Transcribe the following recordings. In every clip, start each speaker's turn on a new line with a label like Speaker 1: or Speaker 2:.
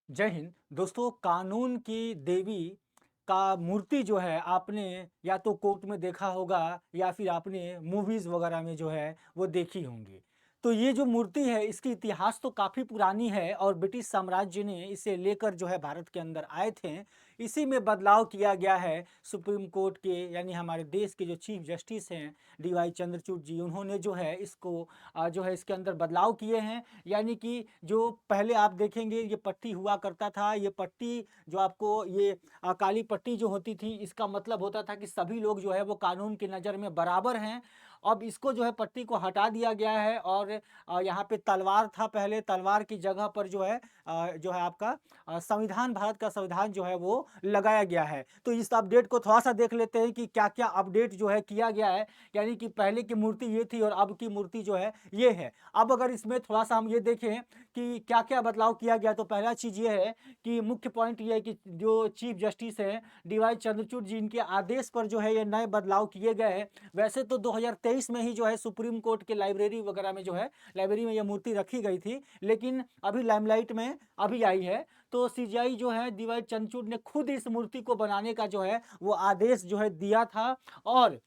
Speaker 1: जय हिंद दोस्तों। कानून की देवी का मूर्ति जो है आपने या तो कोर्ट में देखा होगा या फिर आपने मूवीज वगैरह में जो है वो देखी होंगी। तो ये जो मूर्ति है इसकी इतिहास तो काफ़ी पुरानी है और ब्रिटिश साम्राज्य ने इसे लेकर जो है भारत के अंदर आए थे। इसी में बदलाव किया गया है सुप्रीम कोर्ट के यानी हमारे देश के जो चीफ जस्टिस हैं डीवाई चंद्रचूड़ जी, उन्होंने जो है इसको जो है इसके अंदर बदलाव किए हैं। यानी कि जो पहले आप देखेंगे ये पट्टी हुआ करता था, ये पट्टी जो आपको ये काली पट्टी जो होती थी इसका मतलब होता था कि सभी लोग जो है वो कानून की नज़र में बराबर हैं। अब इसको जो है पट्टी को हटा दिया गया है और यहाँ पे तलवार था, पहले तलवार की जगह पर जो है आपका संविधान, भारत का संविधान जो है वो लगाया गया है। तो इस अपडेट को थोड़ा सा देख लेते हैं कि क्या क्या अपडेट जो है किया गया है। यानी कि पहले की मूर्ति ये थी और अब की मूर्ति जो है ये है। अब अगर इसमें थोड़ा सा हम ये देखें कि क्या क्या बदलाव किया गया, तो पहला चीज़ ये है कि मुख्य पॉइंट ये है कि जो चीफ जस्टिस है डीवाई चंद्रचूड़ जी, इनके आदेश पर जो है ये नए बदलाव किए गए हैं। वैसे तो 2023 में ही जो है सुप्रीम कोर्ट के लाइब्रेरी वगैरह में जो है लाइब्रेरी में ये मूर्ति रखी गई थी, लेकिन अभी लाइमलाइट में अभी आई है। तो सीजीआई जो है डीवाई चंद्रचूड़ ने खुद इस मूर्ति को बनाने का जो है वो आदेश जो है दिया था। और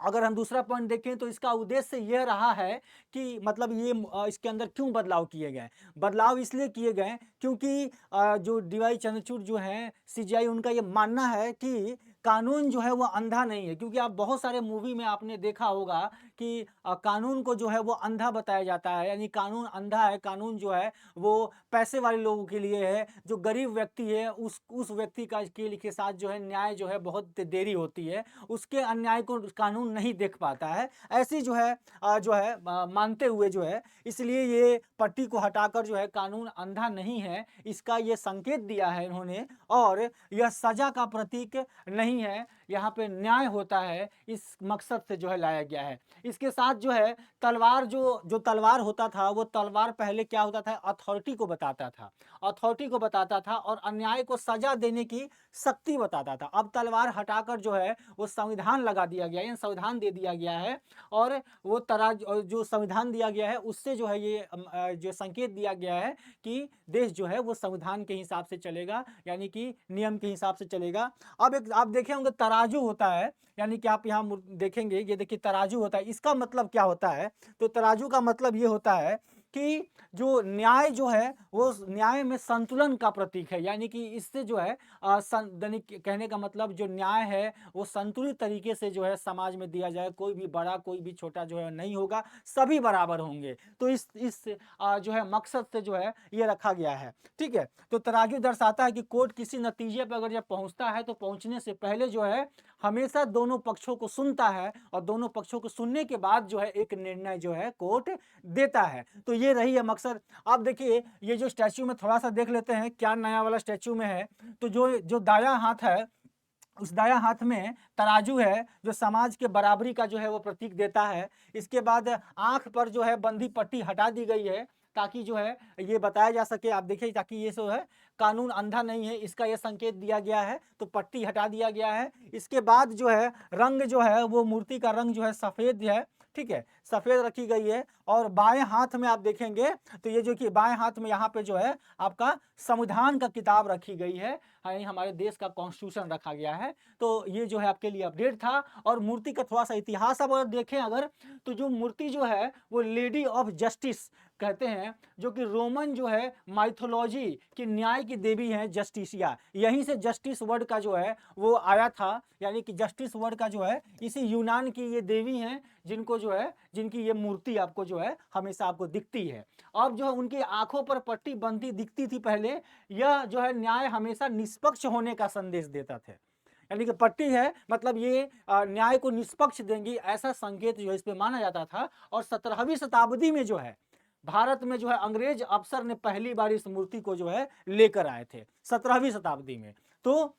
Speaker 1: अगर हम दूसरा पॉइंट देखें तो इसका उद्देश्य यह रहा है कि मतलब ये इसके अंदर क्यों बदलाव किए गए। बदलाव इसलिए किए गए क्योंकि जो डीवाई चंद्रचूड़ जो हैं सीजीआई, उनका ये मानना है कि कानून जो है वो अंधा नहीं है। क्योंकि आप बहुत सारे मूवी में आपने देखा होगा कि कानून को जो है वो अंधा बताया जाता है, यानी कानून अंधा है, कानून जो है वो पैसे वाले लोगों के लिए है। जो गरीब व्यक्ति है उस व्यक्ति का के साथ जो है न्याय जो है बहुत देरी होती है, उसके अन्याय को कानून नहीं देख पाता है। ऐसी जो है मानते हुए जो है इसलिए ये पट्टी को हटाकर जो है कानून अंधा नहीं है इसका ये संकेत दिया है इन्होंने। और यह सजा का प्रतीक नहीं है, यहाँ पे न्याय होता है, इस मकसद से जो है लाया गया है। इसके साथ जो है तलवार जो तलवार होता था, वो तलवार पहले क्या होता था, अथॉरिटी को बताता था, अथॉरिटी को बताता था और अन्याय को सजा देने की शक्ति बताता था। अब तलवार हटाकर जो है वो संविधान लगा दिया गया है, संविधान दे दिया गया है। और वो जो संविधान दिया गया है उससे जो है ये जो संकेत दिया गया है कि देश जो है वो संविधान के हिसाब से चलेगा, यानी कि नियम के हिसाब से चलेगा। अब एक आप देखे होंगे तराजू होता है, यानी कि आप यहाँ देखेंगे, ये देखिए तराजू होता है, इसका मतलब क्या होता है। तो तराजू का मतलब ये होता है कि जो न्याय जो है वो न्याय में संतुलन का प्रतीक है। यानी कि इससे जो है कहने का मतलब जो न्याय है वो संतुलित तरीके से जो है समाज में दिया जाए, कोई भी बड़ा कोई भी छोटा जो है नहीं होगा, सभी बराबर होंगे। तो इस जो है मकसद से जो है ये रखा गया है। ठीक है, तो तराजू दर्शाता है कि कोर्ट किसी नतीजे पर अगर जब पहुंचता है तो पहुंचने से पहले जो है हमेशा दोनों पक्षों को सुनता है और दोनों पक्षों को सुनने के बाद जो है एक निर्णय जो है कोर्ट देता है। तो ये रही है मकसद। आप देखिए ये जो स्टैचू में थोड़ा सा देख लेते हैं क्या नया वाला स्टैचू में है। तो जो जो दाया हाथ है, उस दाया हाथ में तराजू है जो समाज के बराबरी का जो है वो प्रतीक देता है। इसके बाद आंख पर जो है बंदी पट्टी हटा दी गई है ताकि जो है ये बताया जा सके, आप देखिए, ताकि ये जो है कानून अंधा नहीं है इसका ये संकेत दिया गया है, तो पट्टी हटा दिया गया है। इसके बाद जो है रंग जो है वो मूर्ति का रंग जो है सफेद है। ठीक है, सफेद रखी गई है। और बाएं हाथ में आप देखेंगे तो ये जो कि बाएं हाथ में यहाँ पे जो है आपका संविधान का किताब रखी गई है, यानी हमारे देश का कॉन्स्टिट्यूशन रखा गया है। तो ये जो है आपके लिए अपडेट था। और मूर्ति का थोड़ा सा इतिहास अब अगर देखें अगर, तो जो मूर्ति जो है वो लेडी ऑफ जस्टिस कहते हैं, जो कि रोमन जो है माइथोलॉजी की न्याय की देवी हैं जस्टिसिया, यहीं से जस्टिस वर्ड का जो है वो आया था। यानी कि जस्टिस वर्ड का जो है इसी यूनान की ये देवी हैं जिनको जो है जिनकी ये मूर्ति आपको जो है हमेशा आपको दिखती है। अब जो है उनकी आंखों पर पट्टी बंधी दिखती थी पहले, यह जो है न्याय हमेशा निष्पक्ष होने का संदेश देता था। यानी कि पट्टी है मतलब ये न्याय को निष्पक्ष देंगी, ऐसा संकेत जो है इस पे माना जाता था। और 17वीं शताब्दी में जो है भारत में जो है अंग्रेज अफसर ने पहली बार इस मूर्ति को जो है लेकर आए थे 17वीं शताब्दी में। तो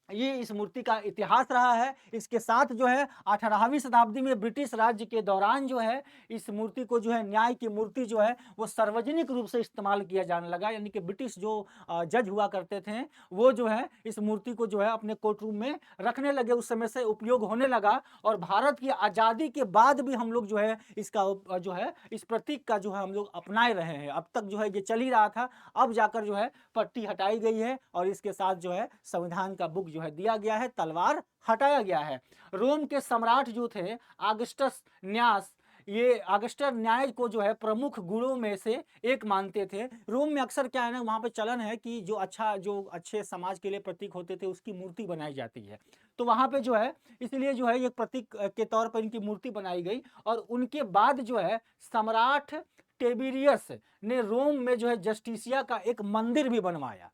Speaker 1: ये इस मूर्ति का इतिहास रहा है। इसके साथ जो है 18वीं शताब्दी में ब्रिटिश राज्य के दौरान जो है इस मूर्ति को जो है न्याय की मूर्ति जो है वो सार्वजनिक रूप से इस्तेमाल किया जाने लगा। यानी कि ब्रिटिश जो जज हुआ करते थे वो जो है इस मूर्ति को जो है अपने कोर्ट रूम में रखने लगे, उस समय से उपयोग होने लगा। और भारत की आज़ादी के बाद भी हम लोग जो है इसका जो है इस प्रतीक का जो है हम लोग अपनाए रहे हैं। अब तक जो है ये चल ही रहा था, अब जाकर जो है पट्टी हटाई गई है और इसके साथ जो है संविधान का बुक जो है दिया गया है, तलवार हटाया गया है। रोम के सम्राट जो थे ऑगस्टस न्यास, ये ऑगस्टर न्याय को जो है प्रमुख गुरुओं में से एक मानते थे। रोम में अक्सर क्या है ना, वहाँ पे चलन है कि जो अच्छे समाज के लिए प्रतीक होते थे उसकी मूर्ति बनाई जाती है। तो वहाँ पे जो है इसलिए जो है ये प्रतीक के तौर पर इनकी मूर्ति बनाई गई। और उनके बाद जो है सम्राट टेबिरियस ने रोम में जो है जस्टिसिया का एक मंदिर भी बनवाया।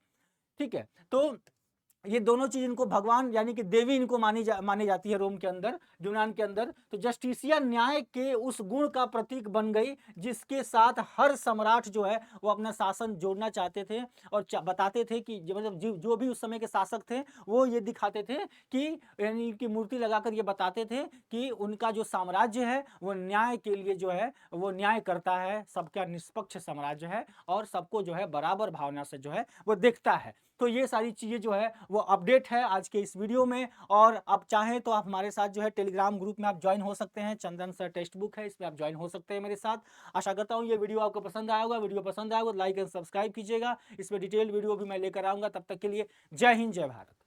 Speaker 1: ठीक है, तो ये दोनों चीज इनको भगवान यानी कि देवी इनको मानी जाती है रोम के अंदर, यूनान के अंदर। तो जस्टिसिया न्याय के उस गुण का प्रतीक बन गई जिसके साथ हर सम्राट जो है वो अपना शासन जोड़ना चाहते थे और बताते थे कि मतलब जो भी उस समय के शासक थे वो ये दिखाते थे कि यानी कि मूर्ति लगाकर ये बताते थे कि उनका जो साम्राज्य है वो न्याय के लिए जो है वो न्याय करता है, सबका निष्पक्ष साम्राज्य है और सबको जो है बराबर भावना से जो है वो देखता है। तो ये सारी चीज़ें जो है वो अपडेट है आज के इस वीडियो में। और आप चाहें तो आप हमारे साथ जो है टेलीग्राम ग्रुप में आप ज्वाइन हो सकते हैं, चंदन सर टेक्स्ट बुक है, इसमें आप ज्वाइन हो सकते हैं मेरे साथ। आशा करता हूँ ये वीडियो आपको पसंद आया होगा। वीडियो पसंद आया होगा तो लाइक एंड सब्सक्राइब कीजिएगा। इस पर डिटेल वीडियो भी मैं लेकर आऊँगा। तब तक के लिए जय हिंद, जय भारत।